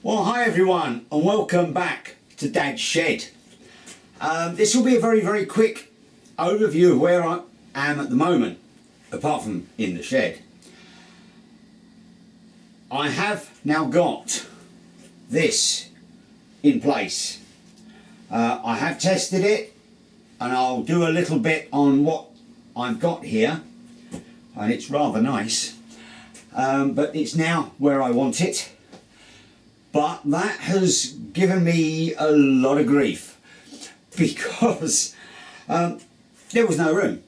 Well, hi everyone and welcome back to Dad's Shed. This will be a very quick overview of where I am at the moment, apart from in the shed. I have now got this in place. I have tested it and I'll do a little bit on what I've got here, and it's rather nice, but it's now where I want it. But that has given me a lot of grief because there was no room,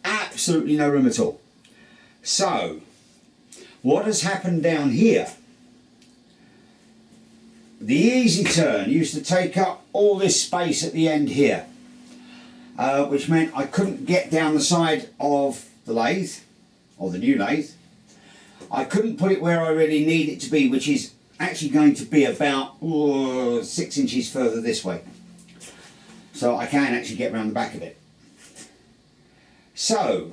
absolutely no room at all. So what has happened down here, the easy turn used to take up all this space at the end here, which meant I couldn't get down the side of the lathe, or the new lathe. I couldn't put it where I really need it to be, which is actually going to be about 6 inches further this way, so I can actually get around the back of it. So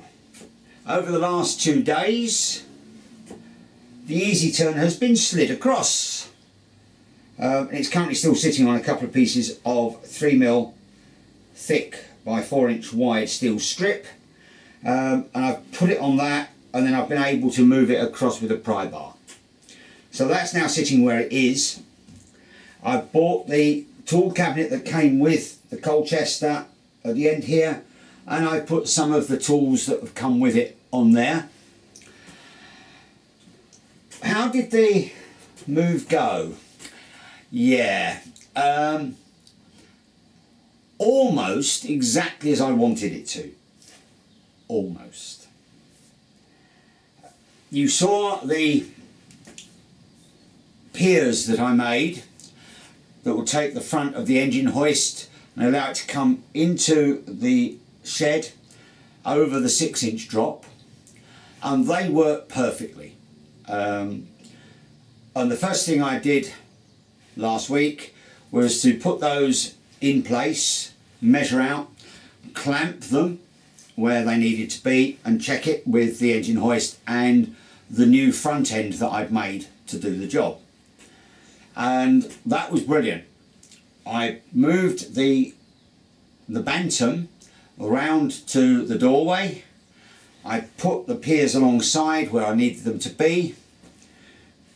over the last 2 days the easy turn has been slid across. It's currently still sitting on a couple of pieces of 3mm thick by 4-inch wide steel strip, and I've put it on that, and then I've been able to move it across with a pry bar. So that's now sitting where it is. I bought the tool cabinet that came with the Colchester at the end here, and I put some of the tools that have come with it on there. How did the move go? Yeah, almost exactly as I wanted it to. Almost. You saw the piers that I made that will take the front of the engine hoist and allow it to come into the shed over the 6-inch drop, and they work perfectly. And the first thing I did last week was to put those in place, measure out, clamp them where they needed to be, and check it with the engine hoist and the new front end that I'd made to do the job. And that was brilliant. I moved the bantam around to the doorway. I put the piers alongside where I needed them to be,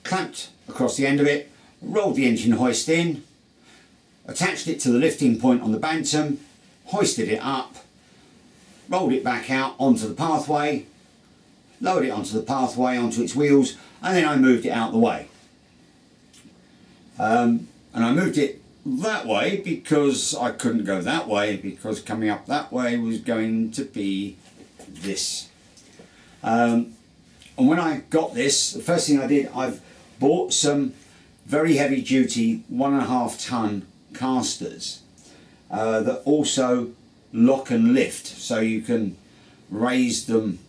clamped across the end of it, rolled the engine hoist in, attached it to the lifting point on the bantam, hoisted it up, rolled it back out onto the pathway, lowered it onto the pathway onto its wheels, and then I moved it out the way. And I moved it that way because I couldn't go that way, because coming up that way was going to be this. And when I got this, the first thing I did, I've bought some very heavy duty 1.5 ton casters that also lock and lift, so you can raise them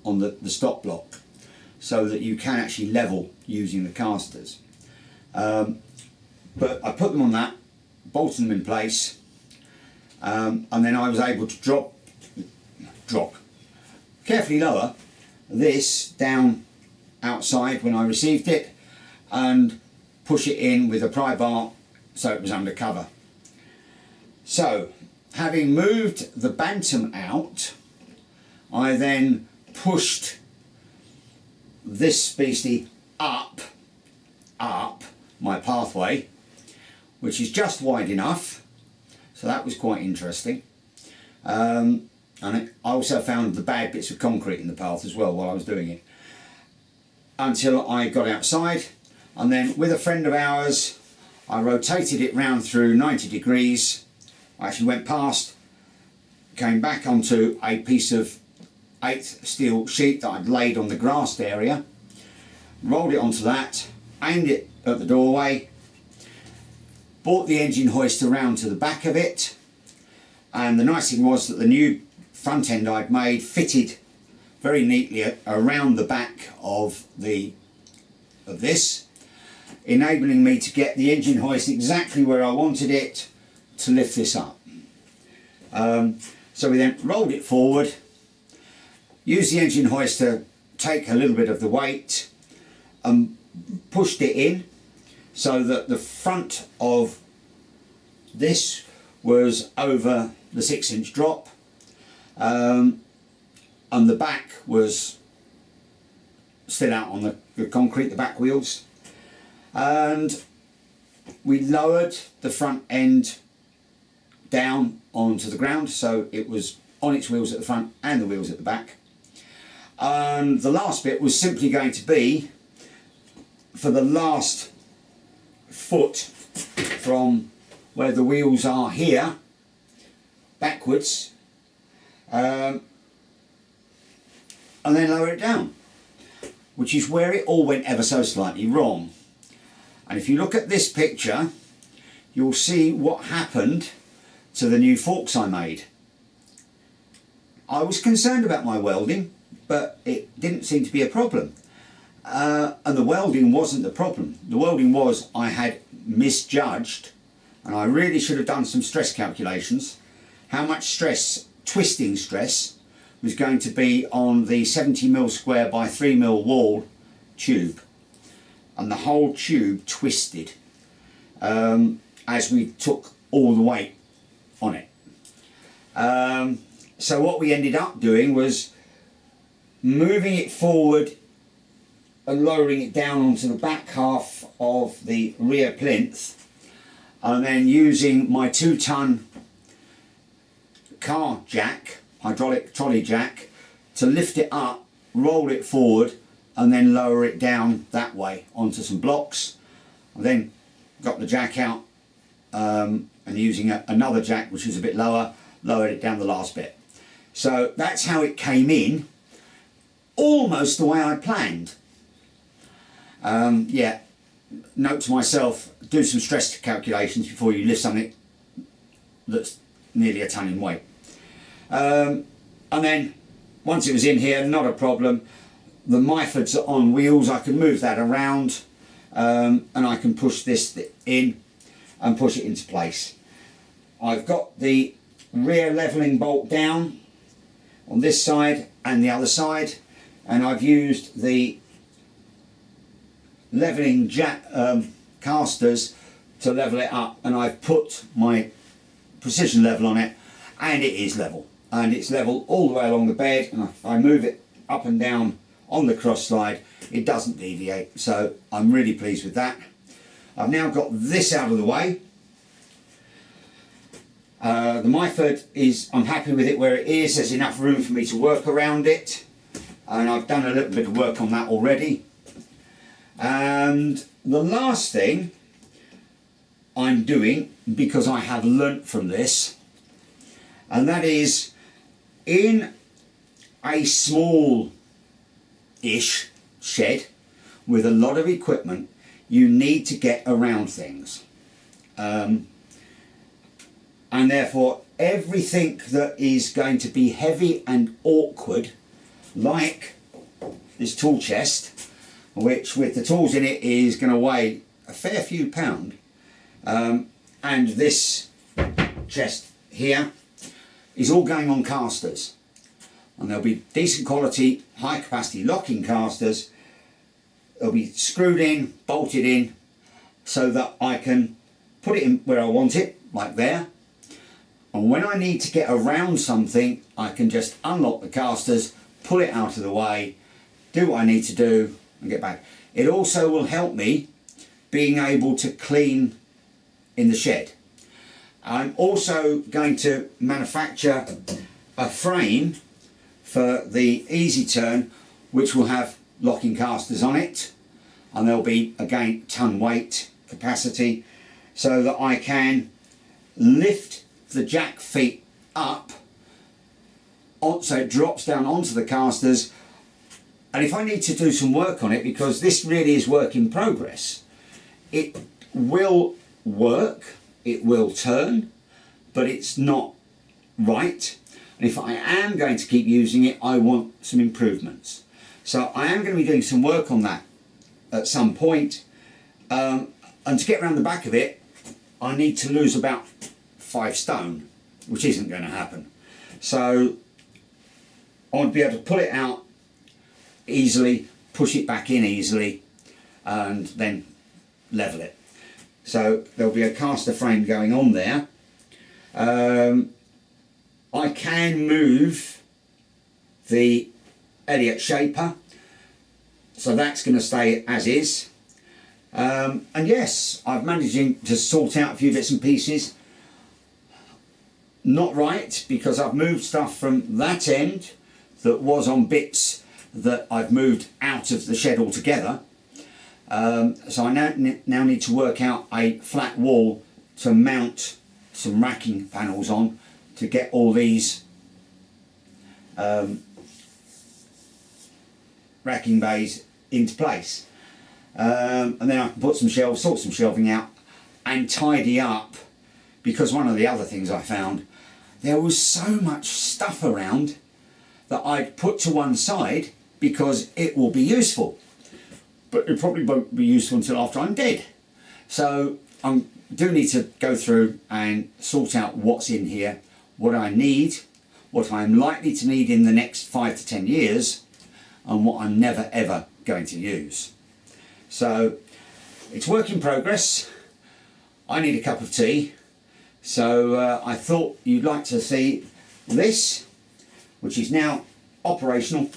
on the stop block so that you can actually level using the casters. But I put them on that, bolted them in place, and then I was able to carefully lower this down outside when I received it, and push it in with a pry bar so it was under cover. So having moved the bantam out, I then pushed this beastie up my pathway, which is just wide enough, so that was quite interesting. And I also found the bad bits of concrete in the path as well while I was doing it, until I got outside, and then with a friend of ours I rotated it round through 90 degrees. I actually went past, came back onto a piece of 1/8 steel sheet that I'd laid on the grassed area, rolled it onto that, aimed it at the doorway, brought the engine hoist around to the back of it, and the nice thing was that the new front end I'd made fitted very neatly around the back of this, enabling me to get the engine hoist exactly where I wanted it to lift this up. So we then rolled it forward, used the engine hoist to take a little bit of the weight, and pushed it in so that the front of this was over the 6-inch drop, and the back was still out on the concrete, the back wheels. And we lowered the front end down onto the ground, so it was on its wheels at the front and the wheels at the back. And the last bit was simply going to be for the last foot from where the wheels are here backwards, and then lower it down, which is where it all went ever so slightly wrong. And if you look at this picture, you'll see what happened to the new forks I made. I was concerned about my welding, but it didn't seem to be a problem. And the welding wasn't the problem. The welding was I had misjudged, and I really should have done some stress calculations, how much stress, twisting stress, was going to be on the 70mm square by 3mm wall tube. And the whole tube twisted as we took all the weight on it. So what we ended up doing was moving it forward and lowering it down onto the back half of the rear plinth, and then using my 2-ton car jack, hydraulic trolley jack, to lift it up, roll it forward, and then lower it down that way onto some blocks. I then got the jack out, and using another jack which was a bit lower, lowered it down the last bit. So that's how it came in, almost the way I planned. Yeah, note to myself, do some stress calculations before you lift something that's nearly a ton in weight. And then once it was in here, not a problem. The Myford's on wheels, I can move that around, and I can push this in and push it into place. I've got the rear levelling bolt down on this side and the other side, and I've used the levelling casters to level it up, and I've put my precision level on it, and it is level, and it's level all the way along the bed, and if I move it up and down on the cross slide, it doesn't deviate, so I'm really pleased with that. I've now got this out of the way. The Myford is, I'm happy with it where it is. There's enough room for me to work around it, and I've done a little bit of work on that already. And the last thing I'm doing, because I have learnt from this, and that is, in a small-ish shed with a lot of equipment, you need to get around things. And therefore everything that is going to be heavy and awkward, like this tool chest, which with the tools in it is going to weigh a fair few pounds, and this chest here is all going on casters, and there'll be decent quality high capacity locking casters. They'll be screwed in, bolted in, so that I can put it in where I want it, like there. And when I need to get around something, I can just unlock the casters, pull it out of the way, do what I need to do, and get back. It also will help me being able to clean in the shed. I'm also going to manufacture a frame for the easy turn, which will have locking casters on it, and there'll be, again, ton weight capacity, so that I can lift the jack feet up so it drops down onto the casters. And if I need to do some work on it, because this really is work in progress, it will work, it will turn, but it's not right. And if I am going to keep using it, I want some improvements. So I am going to be doing some work on that at some point. And to get around the back of it, I need to lose about 5 stone, which isn't going to happen. So I want to be able to pull it out easily, push it back in easily, and then level it. so there'll be a caster frame going on there. I can move the Elliott shaper, so that's going to stay as is. And yes, I've managed to sort out a few bits and pieces. Not right, because I've moved stuff from that end that was on bits that I've moved out of the shed altogether. So I now need to work out a flat wall to mount some racking panels on to get all these racking bays into place. And then I can put some shelves, sort some shelving out and tidy up, because one of the other things I found, there was so much stuff around that I'd put to one side because it will be useful, but it probably won't be useful until after I'm dead. So I do need to go through and sort out what's in here, what I need, what I'm likely to need in the next 5 to 10 years, and what I'm never ever going to use. So it's work in progress. I need a cup of tea. So I thought you'd like to see this, which is now operational.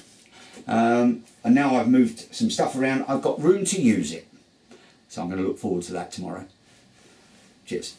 And now I've moved some stuff around. I've got room to use it. So I'm going to look forward to that tomorrow. Cheers.